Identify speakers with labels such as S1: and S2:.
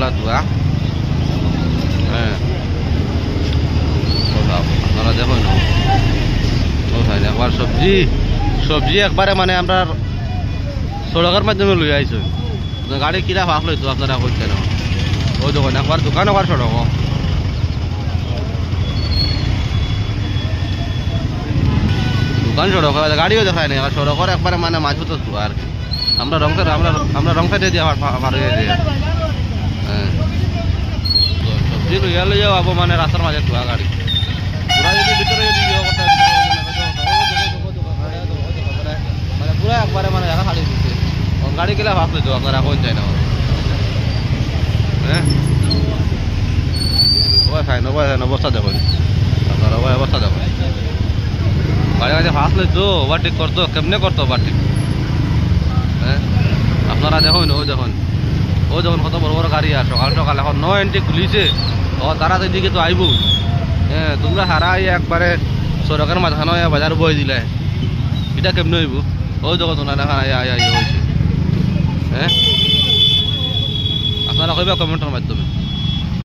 S1: জায়গা ধোয়া। হ্যাঁ আপনারা দেখুন একবার সবজি সবজি একবারে মানে আমরা সড়কের মাধ্যমে লই আইছো গাড়ি কিরা ভাগ লইতো আপনারা কইতেন ওই দোকান একবার দোকান একবার সড়ক দোকান সড়ক গাড়িও দেখায় নাই সড়কের একবারে মানে মাঝপথ ধোয়া আর কি আমরা রং সাইডে দিয়ে পার হয়ে দিয়ে হ্যাঁ সবজি লইয়া লইয়া আবো মানে রাস্তার মাঝে ধোয়া গাড়ি পুরা যদি ভিতরে যদি মানে পুরা একবারে মানে একা খালি দিচ্ছে গাড়ি গেলে ভাব লইতো আপনারা কোন যায় না হ্যাঁ ওই ফাইন অবস্থা দেখুন আপনারা ওই অবস্থা দেখুন গাড়ি গাড়ি ফাঁস লইতো ওভারটেক করতো কেমনে করতো ওভারটেক হ্যাঁ আপনারা দেখুন ও দেখুন কত বড় বড় গাড়ি আর সকাল সকাল এখন নো এন্ট্রি খুলিছে ও তারা দিকে তো আইব হ্যাঁ তোমরা হারাই একবারে সড়কের মাঝখানে বাজার বই দিলে এটা কেমনে হইব ও দেখো তোমরা দেখা হয়েছে হ্যাঁ আপনারা কইবা কমেন্টের মাধ্যমে।